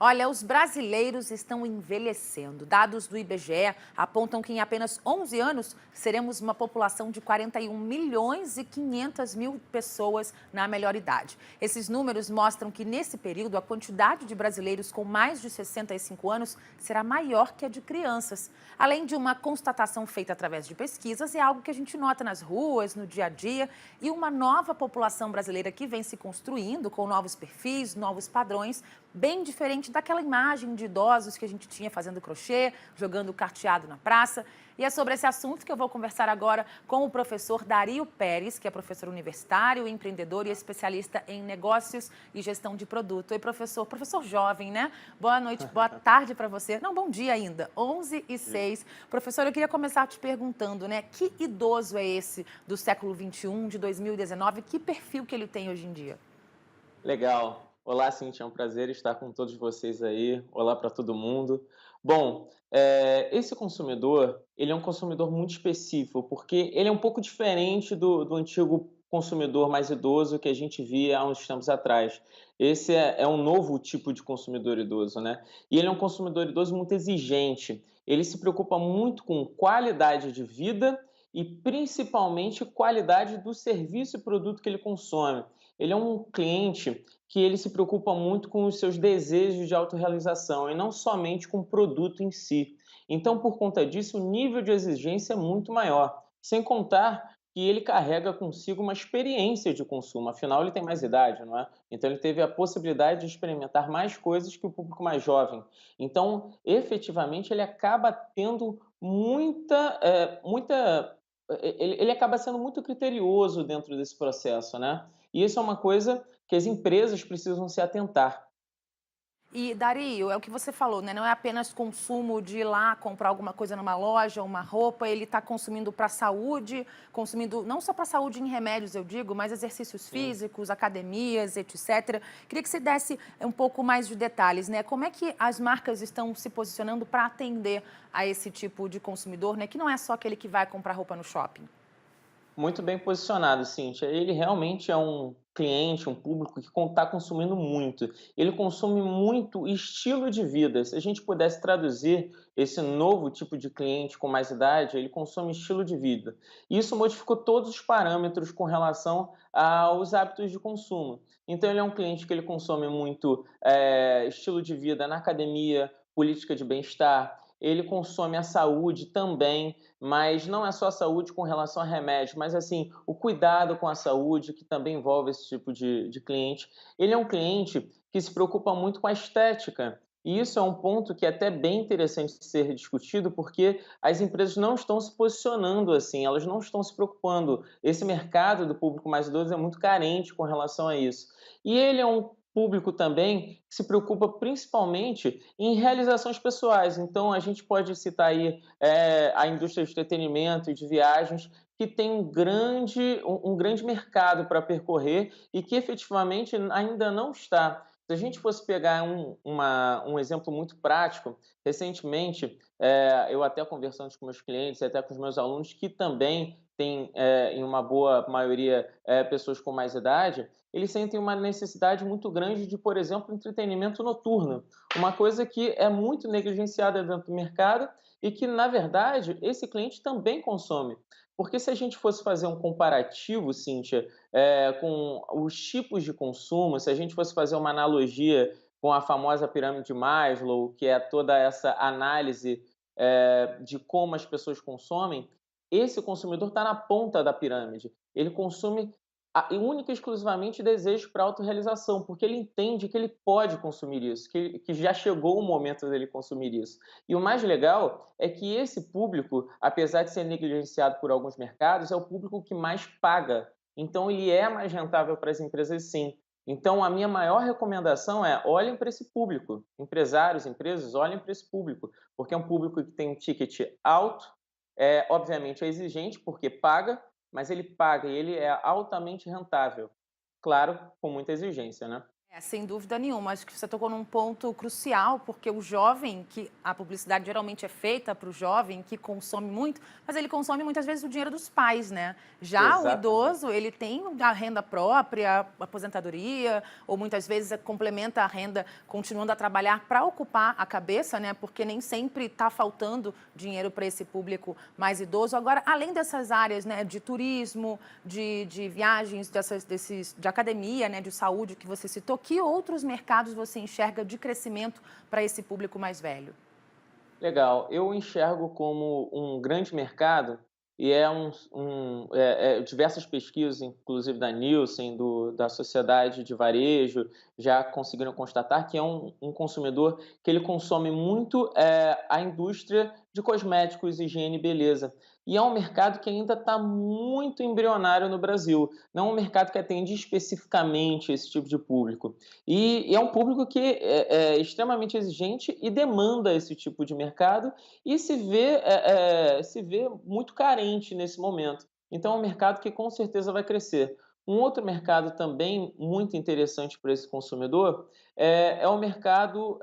Olha, os brasileiros estão envelhecendo. Dados do IBGE apontam que em apenas 11 anos seremos uma população de 41 milhões e 500 mil pessoas na melhor idade. Esses números mostram que nesse período a quantidade de brasileiros com mais de 65 anos será maior que a de crianças. Além de uma constatação feita através de pesquisas, é algo que a gente nota nas ruas, no dia a dia, e uma nova população brasileira que vem se construindo com novos perfis, novos padrões, bem diferente daquela imagem de idosos que a gente tinha fazendo crochê, jogando carteado na praça. E é sobre esse assunto que eu vou conversar agora com o professor Dario Pérez, que é professor universitário, empreendedor e especialista em negócios e gestão de produto. Oi, professor. Professor jovem, né? Boa noite, boa tarde para você. Não, bom dia ainda. 11h06. Professor, eu queria começar te perguntando, né? Que idoso é esse do século XXI, de 2019? Que perfil que ele tem hoje em dia? Legal. Olá, Cintia, é um prazer estar com todos vocês aí. Olá para todo mundo. Bom, esse consumidor, ele é um consumidor muito específico, porque ele é um pouco diferente do antigo consumidor mais idoso que a gente via há uns tempos atrás. Esse é um novo tipo de consumidor idoso, né? E ele é um consumidor idoso muito exigente. Ele se preocupa muito com qualidade de vida e principalmente qualidade do serviço e produto que ele consome. Ele é um cliente que ele se preocupa muito com os seus desejos de autorrealização e não somente com o produto em si. Então, por conta disso, o nível de exigência é muito maior. Sem contar que ele carrega consigo uma experiência de consumo, afinal ele tem mais idade, não é? Então ele teve a possibilidade de experimentar mais coisas que o público mais jovem. Então, efetivamente, ele acaba tendo ele acaba sendo muito criterioso dentro desse processo, né? E isso é uma coisa que as empresas precisam se atentar. E, Dario, é o que você falou, né? Não é apenas consumo de ir lá comprar alguma coisa numa loja, uma roupa, ele está consumindo para a saúde, consumindo não só para a saúde em remédios, eu digo, mas exercícios Sim. físicos, academias, etc. Queria que você desse um pouco mais de detalhes, né? Como é que as marcas estão se posicionando para atender a esse tipo de consumidor, né? Que não é só aquele que vai comprar roupa no shopping. Muito bem posicionado, Cíntia. Ele realmente é um cliente, um público que está consumindo muito. Ele consome muito estilo de vida. Se a gente pudesse traduzir esse novo tipo de cliente com mais idade, ele consome estilo de vida. Isso modificou todos os parâmetros com relação aos hábitos de consumo. Então, ele é um cliente que ele consome muito estilo de vida na academia, política de bem-estar. Ele consome a saúde também, mas não é só a saúde com relação a remédio, mas assim, o cuidado com a saúde, que também envolve esse tipo de cliente. Ele é um cliente que se preocupa muito com a estética. E isso é um ponto que é até bem interessante de ser discutido, porque as empresas não estão se posicionando assim, elas não estão se preocupando. Esse mercado do público mais idoso é muito carente com relação a isso. E ele é um público também que se preocupa principalmente em realizações pessoais. Então, a gente pode citar aí a indústria de entretenimento e de viagens, que tem um grande mercado para percorrer e que efetivamente ainda não está. Se a gente fosse pegar um exemplo muito prático, recentemente, eu até conversando com meus clientes, até com os meus alunos, que também têm, em uma boa maioria, pessoas com mais idade, eles sentem uma necessidade muito grande de, por exemplo, entretenimento noturno, uma coisa que é muito negligenciada dentro do mercado e que, na verdade, esse cliente também consome. Porque se a gente fosse fazer um comparativo, Cíntia, com os tipos de consumo, se a gente fosse fazer uma analogia com a famosa pirâmide de Maslow, que é toda essa análise de como as pessoas consomem, esse consumidor está na ponta da pirâmide. Ele consome única e exclusivamente desejo para autorrealização, porque ele entende que ele pode consumir isso, que já chegou o momento dele consumir isso. E o mais legal é que esse público, apesar de ser negligenciado por alguns mercados, é o público que mais paga. Então, ele é mais rentável para as empresas, sim. Então, a minha maior recomendação é olhem para esse público. Empresários, empresas, olhem para esse público, porque é um público que tem um ticket alto, obviamente é exigente, porque paga, mas ele paga e ele é altamente rentável. Claro, com muita exigência, né? Sem dúvida nenhuma. Acho que você tocou num ponto crucial, porque o jovem, que a publicidade geralmente é feita para o jovem, que consome muito, mas ele consome muitas vezes o dinheiro dos pais, né? Já o Exatamente. idoso, ele tem a renda própria, a aposentadoria, ou muitas vezes complementa a renda continuando a trabalhar para ocupar a cabeça, né? Porque nem sempre está faltando dinheiro para esse público mais idoso. Agora, além dessas áreas, né, de turismo, de viagens, de academia, né, de saúde que você citou, que outros mercados você enxerga de crescimento para esse público mais velho? Legal. Eu enxergo como um grande mercado e diversas pesquisas, inclusive da Nielsen, da Sociedade de Varejo, já conseguiram constatar que é um consumidor que ele consome muito a indústria de cosméticos, higiene e beleza. E é um mercado que ainda está muito embrionário no Brasil. Não é um mercado que atende especificamente esse tipo de público. E é um público que é extremamente exigente e demanda esse tipo de mercado e se vê muito carente nesse momento. Então, é um mercado que com certeza vai crescer. Um outro mercado também muito interessante para esse consumidor é o mercado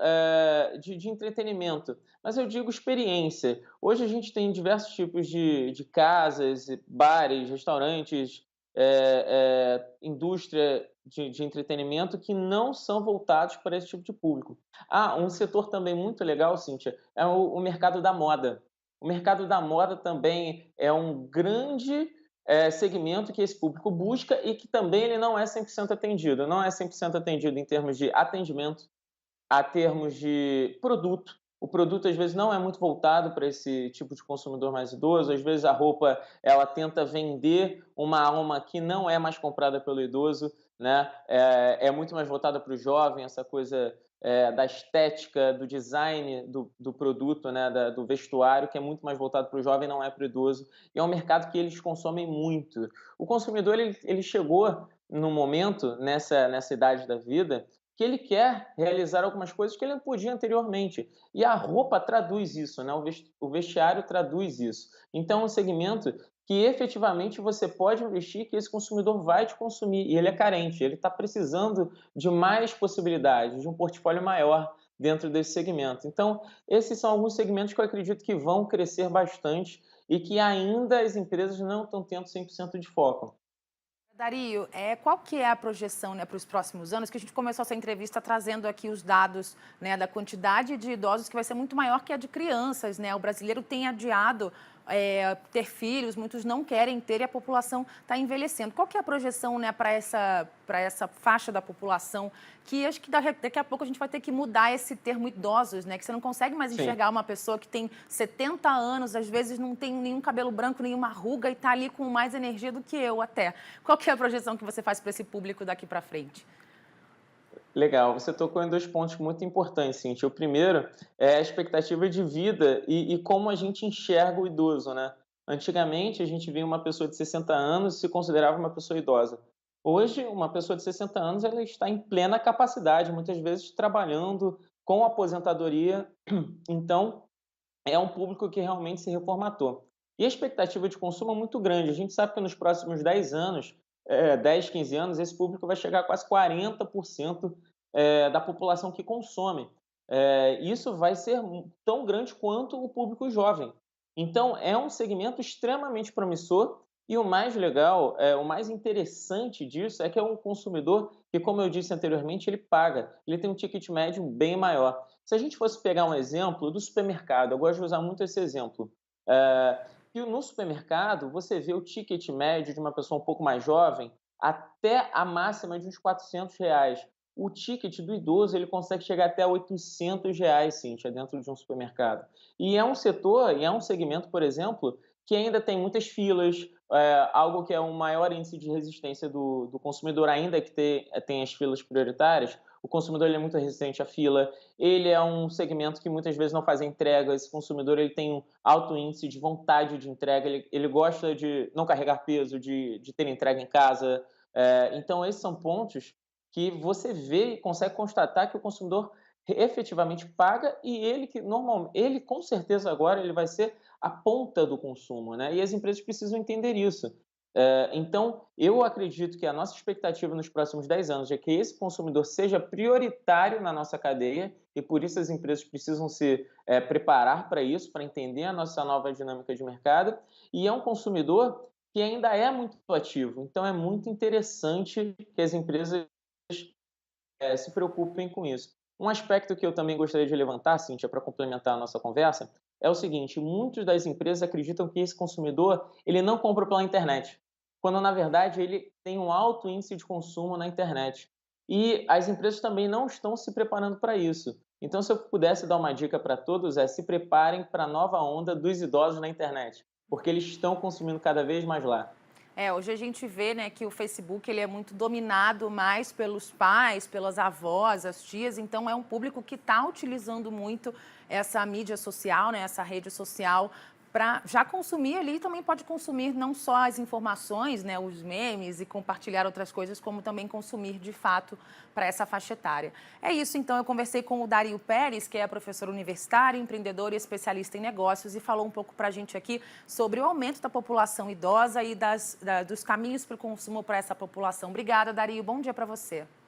de entretenimento, mas eu digo experiência. Hoje a gente tem diversos tipos de casas, bares, restaurantes, indústria de entretenimento que não são voltados para esse tipo de público. Ah, um setor também muito legal, Cíntia, é o mercado da moda. O mercado da moda também é um grande segmento que esse público busca e que também ele não é 100% atendido. Não é 100% atendido em termos de atendimento, a termos de produto. O produto às vezes não é muito voltado para esse tipo de consumidor mais idoso, às vezes a roupa ela tenta vender uma alma que não é mais comprada pelo idoso, né? É muito mais voltada para o jovem, essa coisa da estética, do design do produto, né? Do vestuário, que é muito mais voltado para o jovem, não é para o idoso. E é um mercado que eles consomem muito. O consumidor ele chegou no momento, nessa idade da vida, que ele quer realizar algumas coisas que ele não podia anteriormente. E a roupa traduz isso, né? O vestiário traduz isso. Então, é um segmento que efetivamente você pode investir, que esse consumidor vai te consumir, e ele é carente, ele está precisando de mais possibilidades, de um portfólio maior dentro desse segmento. Então, esses são alguns segmentos que eu acredito que vão crescer bastante e que ainda as empresas não estão tendo 100% de foco. Dario, qual que é a projeção, né, para os próximos anos? Que a gente começou essa entrevista trazendo aqui os dados, né, da quantidade de idosos que vai ser muito maior que a de crianças, né? O brasileiro tem adiado ter filhos, muitos não querem ter e a população está envelhecendo. Qual que é a projeção, né, para essa faixa da população? Que acho que daqui a pouco a gente vai ter que mudar esse termo idosos, né? Que você não consegue mais Sim. enxergar uma pessoa que tem 70 anos, às vezes não tem nenhum cabelo branco, nenhuma ruga e está ali com mais energia do que eu até. Qual que é a projeção que você faz para esse público daqui para frente? Legal, você tocou em 2 pontos muito importantes, Cintia. O primeiro é a expectativa de vida e como a gente enxerga o idoso, né. Antigamente, a gente via uma pessoa de 60 anos e se considerava uma pessoa idosa. Hoje, uma pessoa de 60 anos, ela está em plena capacidade, muitas vezes trabalhando com aposentadoria, então é um público que realmente se reformatou. E a expectativa de consumo é muito grande. A gente sabe que nos próximos 10 anos, 10, 15 anos, esse público vai chegar a quase 40% da população que consome. Isso vai ser tão grande quanto o público jovem. Então, é um segmento extremamente promissor e o mais legal, o mais interessante disso é que é um consumidor que, como eu disse anteriormente, ele paga. Ele tem um ticket médio bem maior. Se a gente fosse pegar um exemplo do supermercado, eu gosto de usar muito esse exemplo. Que no supermercado você vê o ticket médio de uma pessoa um pouco mais jovem até a máxima de uns R$ 400. O ticket do idoso ele consegue chegar até R$ 800, Cíntia, dentro de um supermercado. E é um setor, e é um segmento, por exemplo, que ainda tem muitas filas, algo que é um maior índice de resistência do consumidor, ainda que tem as filas prioritárias, o consumidor ele é muito resistente à fila, ele é um segmento que muitas vezes não faz entrega, esse consumidor ele tem um alto índice de vontade de entrega, ele gosta de não carregar peso, de ter entrega em casa. Então, esses são pontos que você vê e consegue constatar que o consumidor efetivamente paga e ele que normalmente, ele com certeza agora ele vai ser a ponta do consumo, né? E as empresas precisam entender isso. Então, eu acredito que a nossa expectativa nos próximos 10 anos é que esse consumidor seja prioritário na nossa cadeia e por isso as empresas precisam se preparar para isso, para entender a nossa nova dinâmica de mercado. E é um consumidor que ainda é muito ativo. Então, é muito interessante que as empresas se preocupem com isso. Um aspecto que eu também gostaria de levantar, Cíntia, para complementar a nossa conversa, é o seguinte: muitas das empresas acreditam que esse consumidor ele não compra pela internet, quando na verdade ele tem um alto índice de consumo na internet. E as empresas também não estão se preparando para isso. Então, se eu pudesse dar uma dica para todos, é se preparem para a nova onda dos idosos na internet, porque eles estão consumindo cada vez mais lá. Hoje a gente vê, né, que o Facebook ele é muito dominado mais pelos pais, pelas avós, as tias, então é um público que está utilizando muito essa mídia social, né, essa rede social para já consumir ali, também pode consumir não só as informações, né, os memes e compartilhar outras coisas, como também consumir de fato para essa faixa etária. É isso, então eu conversei com o Dario Pérez, que é professor universitário, empreendedor e especialista em negócios, e falou um pouco para a gente aqui sobre o aumento da população idosa e dos caminhos para o consumo para essa população. Obrigada, Dario. Bom dia para você.